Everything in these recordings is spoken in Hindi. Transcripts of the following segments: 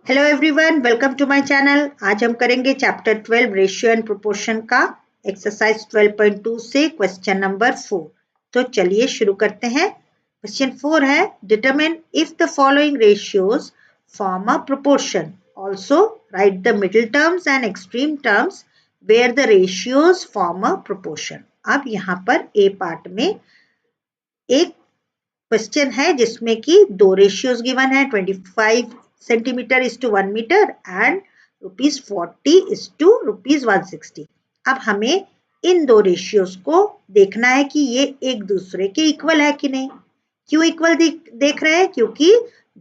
Hello everyone, welcome to my channel. आज हम करेंगे चैप्टर 12 रेशियो एंड प्रोपोर्शन का एक्सरसाइज 12.2 से क्वेश्चन नंबर 4। तो चलिए शुरू करते हैं। क्वेश्चन 4 है, determine if the following ratios form a proportion, also write the middle terms and extreme terms where the ratios form a proportion. अब यहाँ पर ए पार्ट में एक क्वेश्चन है जिसमें कि दो रेशियोज गिवन है, 25 centimetre is to 1 metre and ₹40 is to ₹160। अब हमें इन दो रेशियोज को देखना है कि ये एक दूसरे के इक्वल है कि नहीं। क्यों इक्वल देख रहे हैं? क्योंकि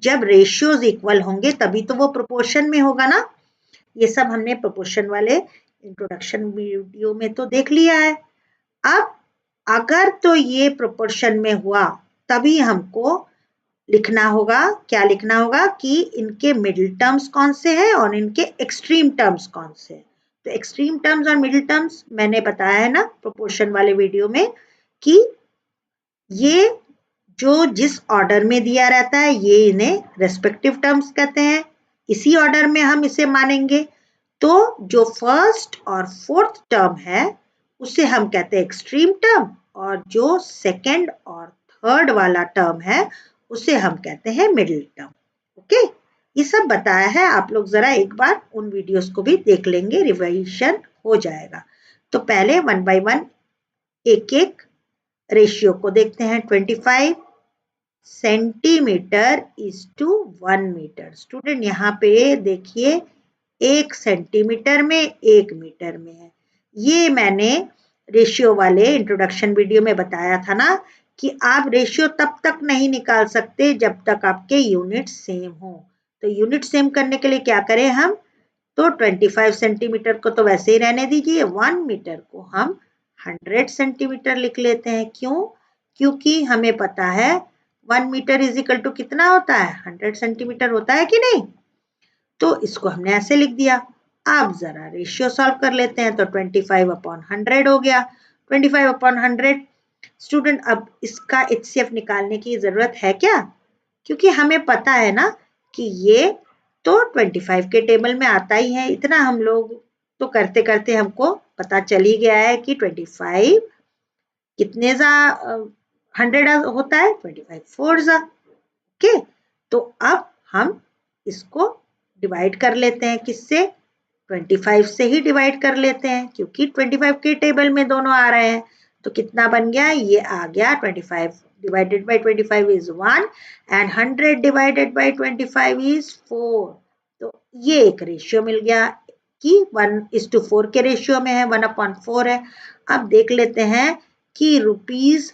जब रेशियोज इक्वल होंगे तभी तो वो प्रोपोर्शन में होगा ना। ये सब हमने प्रोपोर्शन वाले इंट्रोडक्शन वीडियो में तो देख लिया है। अब अगर तो ये प्रोपोर्शन में हुआ तभी हमको लिखना होगा, क्या लिखना होगा कि इनके मिडिल टर्म्स कौन से हैं और इनके एक्सट्रीम टर्म्स कौन से हैं। तो एक्सट्रीम टर्म्स और मिडिल टर्म्स मैंने बताया है ना प्रोपोर्शन वाले वीडियो में कि ये जो जिस ऑर्डर में दिया रहता है ये इन्हें रेस्पेक्टिव टर्म्स कहते हैं। इसी ऑर्डर में हम इसे मानेंगे। तो जो फर्स्ट और फोर्थ टर्म है उसे हम कहते हैं एक्सट्रीम टर्म, और जो सेकंड और थर्ड वाला टर्म है उसे हम कहते हैं मिडिल टर्म। ओके, ये सब बताया है, आप लोग जरा एक बार उन वीडियोस को भी देख लेंगे, रिवीजन हो जाएगा। तो पहले वन बाय वन एक एक रेशियो को देखते हैं। 25 centimetre is to 1 metre. Student यहाँ पे देखिए 1 सेंटीमीटर में 1 मीटर में है। ये मैंने रेशियो वाले इंट्रोडक्शन वीडियो में बताया था ना कि आप रेशियो तब तक नहीं निकाल सकते जब तक आपके यूनिट सेम हो। तो यूनिट सेम करने के लिए क्या करें हम, तो 25 सेंटीमीटर को तो वैसे ही रहने दीजिए, 1 मीटर को हम 100 सेंटीमीटर लिख लेते हैं। क्यों? क्योंकि हमें पता है 1 मीटर इज इक्वल टू कितना होता है, 100 सेंटीमीटर होता है कि नहीं। तो इसको हमने ऐसे लिख दिया। अब जरा रेशियो सॉल्व कर लेते हैं। तो 25/100 हो गया। 25/100 स्टूडेंट, अब इसका HCF निकालने की जरूरत है क्या? क्योंकि हमें पता है ना कि ये तो 25 के टेबल में आता ही है। इतना हम लोग तो करते करते हमको पता चल ही गया है कि 25 कितने 100 होता है, 25 4 ओके। तो अब हम इसको डिवाइड कर लेते हैं, किससे? 25 से ही डिवाइड कर लेते हैं क्योंकि 25 के टेबल में दोनों आ रहे हैं। तो कितना बन गया, ये आ गया 25 divided by 25 is 1 and 100 divided by 25 is 4। तो ये एक रेशियो मिल गया कि 1:4 के रेशियो में है, 1/4 है। अब देख लेते हैं कि ₹40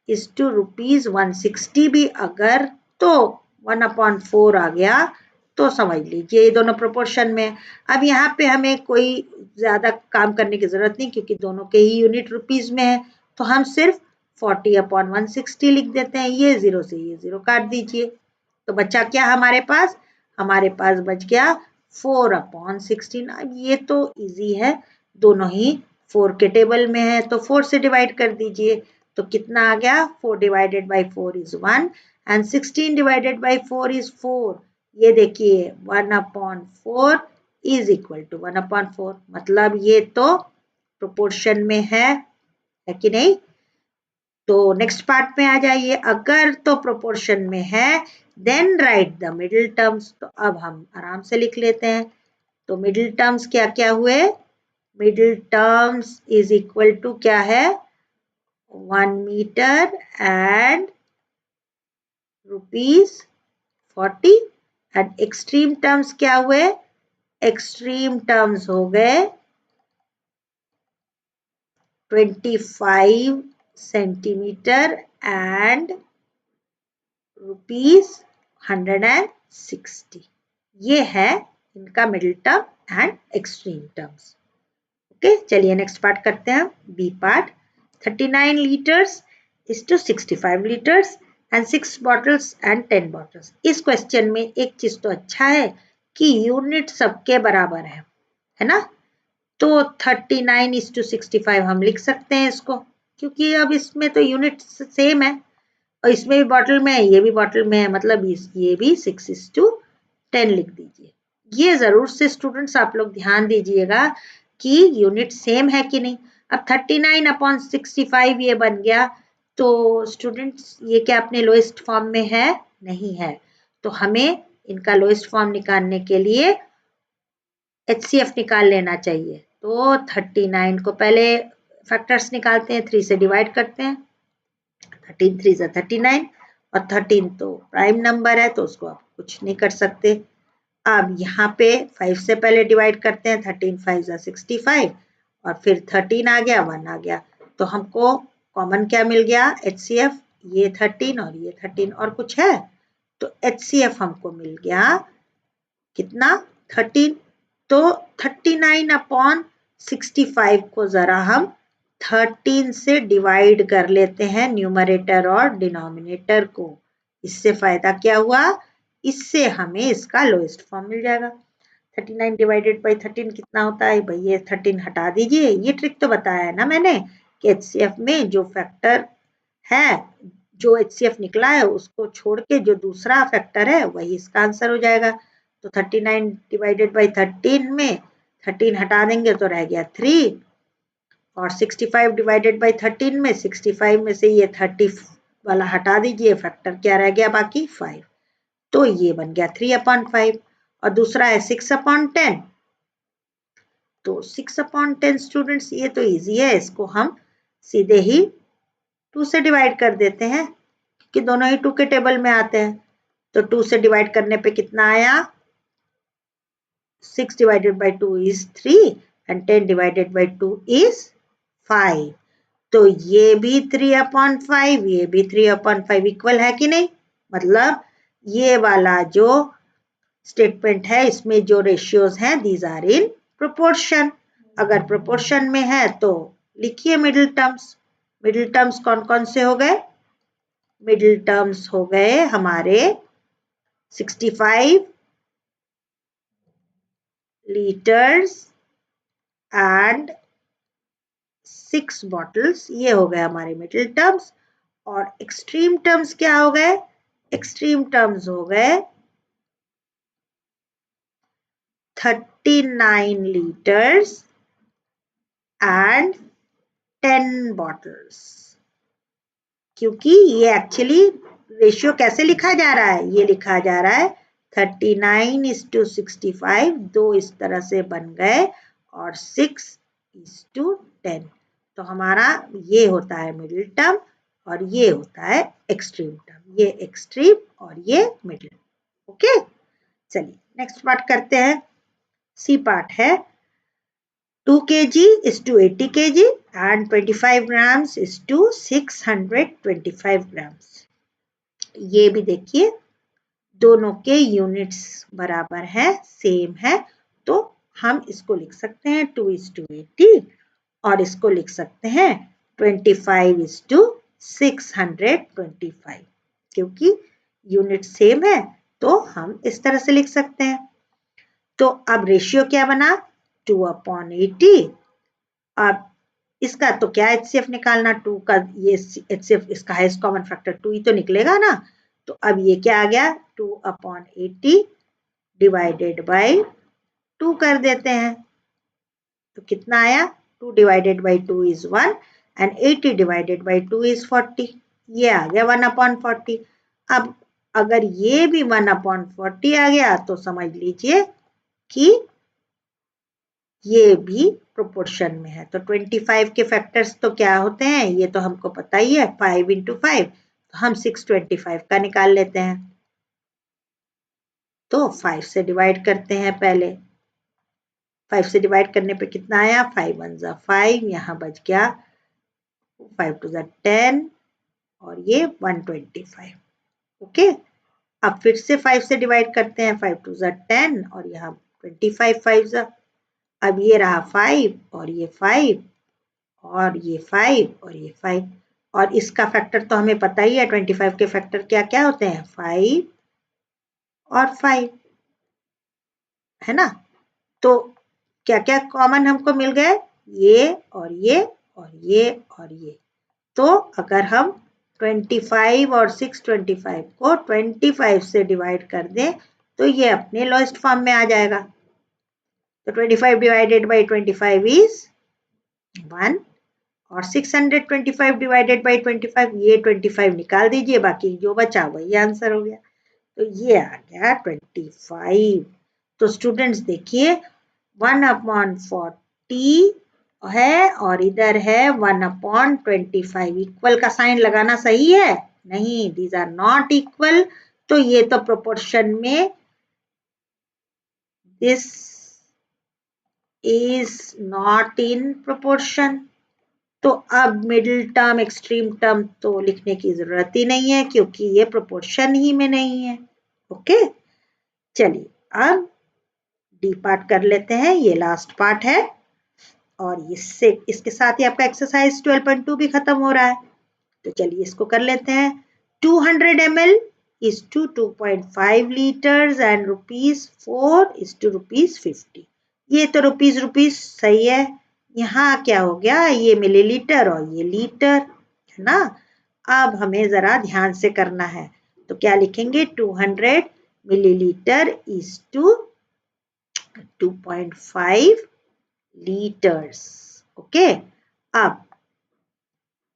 इज टू ₹160 भी अगर तो 1/4 आ गया तो समझ लीजिए ये दोनों प्रोपोर्शन में। अब यहाँ पे हमें कोई ज्यादा काम करने की जरूरत नहीं क्योंकि दोनों के ही यूनिट रुपीज में है। तो हम सिर्फ 40/160 लिख देते हैं। ये जीरो से ये जीरो काट दीजिए। तो बचा क्या हमारे पास? हमारे पास बच गया 4/16। अब ये तो इजी है, दोनों ही 4 के टेबल में है तो 4 से डिवाइड कर दीजिए। तो कितना आ गया, 4 divided by 4 is 1 and 16 divided by 4 is 4। ये देखिए 1/4 इज इक्वल टू 1/4, मतलब ये तो प्रोपोर्शन में है कि नहीं। तो नेक्स्ट पार्ट में आ जाइए। अगर तो प्रोपोर्शन में है then write the middle terms. तो अब हम आराम से लिख लेते हैं। तो मिडिल टर्म्स क्या क्या हुए? Middle terms is equal to क्या है, 1 metre and ₹40। And extreme terms क्या हुए? एक्सट्रीम टर्म्स हो गए 25 सेंटीमीटर एंड ₹160। ये है इनका middle term and extreme terms. Okay, चलिए नेक्स्ट पार्ट करते हैं, B part. 39 litres is to 65 litres and 6 bottles and 10 bottles. इस क्वेश्चन में एक चीज तो अच्छा है कि यूनिट सबके बराबर है ना। तो 39:65 हम लिख सकते हैं इसको, क्योंकि अब इसमें तो यूनिट सेम है और इसमें भी बॉटल में है, ये भी बॉटल में है, मतलब ये भी 6:10 10 लिख दीजिए। ये जरूर से स्टूडेंट्स आप लोग ध्यान दीजिएगा कि यूनिट सेम है कि नहीं। अब 39/65 ये बन गया, तो स्टूडेंट्स ये क्या अपने लोएस्ट फॉर्म में है? नहीं है। तो हमें इनका लोएस्ट फॉर्म निकालने के लिए HCF निकाल लेना चाहिए। तो 39 को पहले फैक्टर्स निकालते हैं, 3 से डिवाइड करते हैं, 13 3 से 39, और 13 तो प्राइम नंबर है तो उसको आप कुछ नहीं कर सकते। अब यहाँ पे 5 से पहले डिवाइड करते हैं, 13 5 जा 65, और फिर 13 आ गया, 1 आ गया, तो हमको कॉमन क्या मिल गया? HCF, ये 13 और ये 13, और कुछ है? तो HCF हमको मिल गया कितना? 13। तो 39/65 को जरा हम 13 से डिवाइड कर लेते हैं न्यूमरेटर और डिनोमिनेटर को। इससे फायदा क्या हुआ? इससे हमें इसका लोएस्ट फॉर्म मिल जाएगा। 39 डिवाइडेड बाई 13 कितना होता है भाई? ये 13 हटा दीजिए। ये ट्रिक तो बताया है ना मैंने कि HCF में जो फैक्टर है, जो HCF निकला है उसको छोड़ के जो दूसरा फैक्टर है वही इसका आंसर हो जाएगा। तो 39 डिवाइडेड बाई 13 में 13 हटा देंगे तो रह गया 3, और 65 डिवाइडेड बाई 13 में 65 में से ये 30 वाला हटा दीजिए, फैक्टर क्या रह गया बाकी? 5। तो ये बन गया 3/5। और दूसरा है 6/10। तो 6/10 स्टूडेंट्स ये तो इजी है, इसको हम सीधे ही 2 से डिवाइड कर देते हैं कि दोनों ही 2 के टेबल में आते हैं। तो 2 से डिवाइड करने पे कितना आया? 6 divided by 2 is 3 and 10 divided by 2 is 5. तो ये भी 3/5, ये भी 3/5 इक्वल है कि नहीं? मतलब ये वाला जो स्टेटमेंट है इसमें जो रेशियोज हैं दीज आर इन प्रोपोर्शन। अगर प्रोपोर्शन में है तो लिखिए मिडिल टर्म्स। मिडिल टर्म्स कौन कौन से हो गए? मिडिल टर्म्स हो गए हमारे 65 लीटर्स एंड 6 बॉटल्स, ये हो गए हमारे मिडिल टर्म्स। और एक्सट्रीम टर्म्स क्या हो गए? एक्सट्रीम टर्म्स हो गए 39 लीटर्स एंड 10 बॉटल्स। क्योंकि ये एक्चुअली रेशियो कैसे लिखा जा रहा है? ये लिखा जा रहा है 39:65, दो इस तरह से बन गए, और 6:10। तो हमारा ये होता है मिडिल टर्म और ये होता है एक्सट्रीम टर्म। ये एक्सट्रीम और ये मिडिल। ओके, चलिए नेक्स्ट पार्ट करते हैं। सी पार्ट है 2 kg is to 80 kg and 25 grams is to 625 grams। ये भी देखिए दोनों के यूनिट्स बराबर है, सेम है, तो हम इसको लिख सकते हैं 2:80 और इसको लिख सकते हैं 25:625, क्योंकि यूनिट सेम है तो हम इस तरह से लिख सकते हैं। तो अब रेशियो क्या बना? 2/80। अब इसका तो क्या HCF निकालना? 2 का ये HCF, इसका हाईएस्ट कॉमन फैक्टर 2 ही तो निकलेगा ना। तो अब ये क्या आ गया? 2/80 डिवाइडेड बाई 2 कर देते हैं, तो कितना आया? 2 divided by 2 is 1 and 80 divided by 2 is 40। ये आ गया 1/40। अब अगर ये भी 1/40 आ गया तो समझ लीजिए कि ये भी प्रोपोर्शन में है। तो 25 के फैक्टर्स तो क्या होते हैं ये तो हमको पता ही है, 5 × 5, तो हम 625 का निकाल लेते हैं। तो 5 से डिवाइड करते हैं पहले। 5 से डिवाइड करने पे कितना आया? 5 1 जा 5, यहाँ बच गया 5 2 जा 10 और ये 125। ओके, अब फिर से 5 से डिवाइड करते हैं, 5 2 जा 10 और यहाँ 25 5 जा। अब ये रहा 5 और ये 5 और ये 5 और ये 5, और इसका फैक्टर तो हमें पता ही है, 25 के फैक्टर क्या क्या होते हैं? 5 और 5, है ना। तो क्या क्या कॉमन हमको मिल गए? ये और ये और ये और ये। तो अगर हम 25 और 625 को 25 से डिवाइड कर दें तो ये अपने लोएस्ट फॉर्म में आ जाएगा। तो 25 डिवाइडेड बाई 25 इज 1 और 625 डिवाइडेड बाई 25, ये 25 निकाल दीजिए, बाकी जो बचा वही आंसर हो गया। तो ये आ गया 25। तो स्टूडेंट्स देखिए 1/40 है और इधर है 1/25। इक्वल का साइन लगाना सही है? नहीं, दीज आर नॉट इक्वल। तो ये तो प्रोपोर्शन में this is not in proportion. तो अब मिडिल टर्म एक्सट्रीम टर्म तो लिखने की जरूरत ही नहीं है क्योंकि ये प्रोपोर्शन ही में नहीं है। ओके, चलिए अब डी पार्ट कर लेते हैं, ये लास्ट पार्ट है और इसके साथ ही आपका एक्सरसाइज 12.2 भी खत्म हो रहा है। तो चलिए इसको कर लेते हैं। 200 ml is to 2.5 liters and ₹4 is to ₹50। ये तो रुपीस सही है। यहाँ क्या हो गया, ये मिलीलीटर और ये लीटर है ना। अब हमें जरा ध्यान से करना है, तो क्या लिखेंगे, 200 millilitre is to 2.5 litres. Okay, अब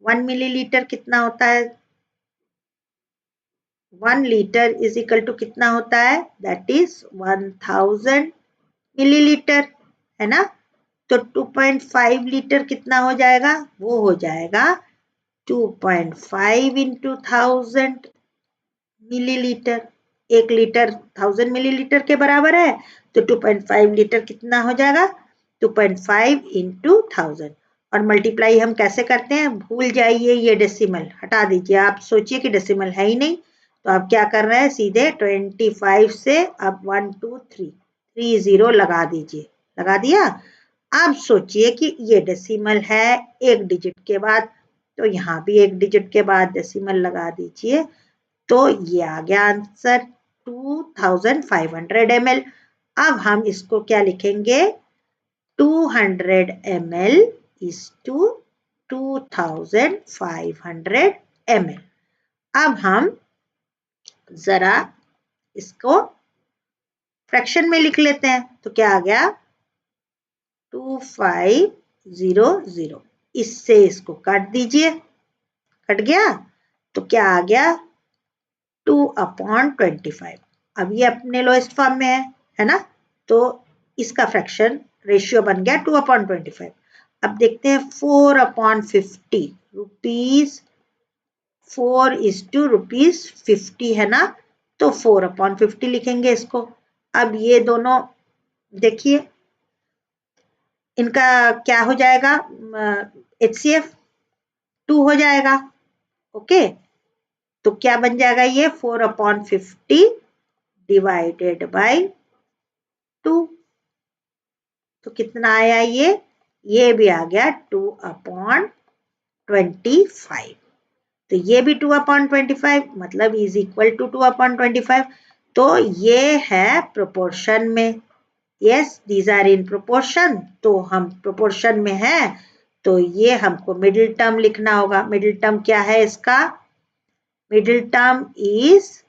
1 मिलीलीटर कितना होता है, 1 लीटर इज इक्वल टू कितना होता है, दैट इज 1000 मिलीलीटर है ना। तो 2.5 लीटर कितना हो जाएगा, वो हो जाएगा 2.5 इंटू 1000 मिलीलीटर। 1 लीटर 1000 मिलीलीटर के बराबर है, तो 2.5 लीटर कितना हो जाएगा, 2.5 इंटू 1000। और मल्टीप्लाई हम कैसे करते हैं, भूल जाइए, ये डेसिमल हटा दीजिए, आप सोचिए कि डेसिमल है ही नहीं। तो आप क्या कर रहे हैं, सीधे 25 से अब 1 2 3 3 0 लगा दीजिए, लगा दिया। अब सोचिए कि ये डेसिमल है एक डिजिट के बाद, तो यहाँ भी एक डिजिट के बाद डेसिमल लगा दीजिए। तो ये आ गया आंसर 2500 ml। अब हम इसको क्या लिखेंगे, 200 ml is to 2500 ml। अब हम जरा इसको फ्रैक्शन में लिख लेते हैं, तो क्या आ गया 2500। इससे इसको काट दीजिए, कट गया, तो क्या आ गया 2/25। अब ये अपने लोएस्ट फॉर्म में है ना, तो इसका फ्रैक्शन रेशियो बन गया 2/25। अब देखते हैं 4/50 रुपीज, 4 is to ₹50 है ना, तो 4/50 लिखेंगे इसको। अब ये दोनों देखिए इनका क्या हो जाएगा, HCF 2 हो जाएगा। ओके, तो क्या बन जाएगा, ये 4/50 डिवाइडेड बाई 2। तो कितना आया, ये भी आ गया 2/25। तो ये भी 2/25 मतलब इज इक्वल टू 2/25। तो ये है प्रोपोर्शन में, yes these are in proportion. तो हम प्रोपोर्शन में है, तो ये हमको मिडिल टर्म लिखना होगा। मिडिल टर्म क्या है इसका, middle term is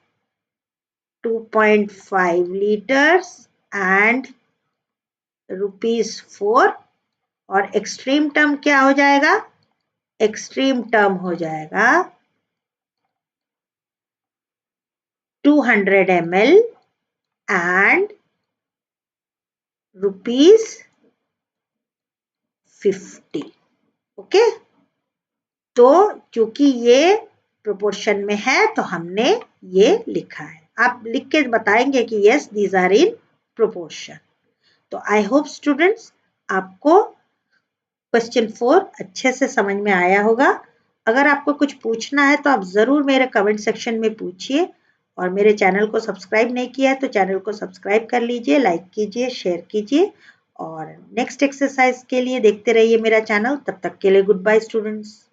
2.5 liters and ₹4। और एक्सट्रीम टर्म क्या हो जाएगा, एक्सट्रीम टर्म हो जाएगा 200 ml and ₹50। ओके, तो क्योंकि ये प्रोपोर्शन में है तो हमने ये लिखा है। आप लिख के बताएंगे कि yes these are in proportion. तो आई होप स्टूडेंट्स आपको क्वेश्चन 4 अच्छे से समझ में आया होगा। अगर आपको कुछ पूछना है तो आप ज़रूर मेरे कमेंट सेक्शन में पूछिए, और मेरे चैनल को सब्सक्राइब नहीं किया है तो चैनल को सब्सक्राइब कर लीजिए, लाइक कीजिए, शेयर कीजिए, और नेक्स्ट एक्सरसाइज के लिए देखते रहिए मेरा चैनल। तब तक के लिए गुड बाय स्टूडेंट्स।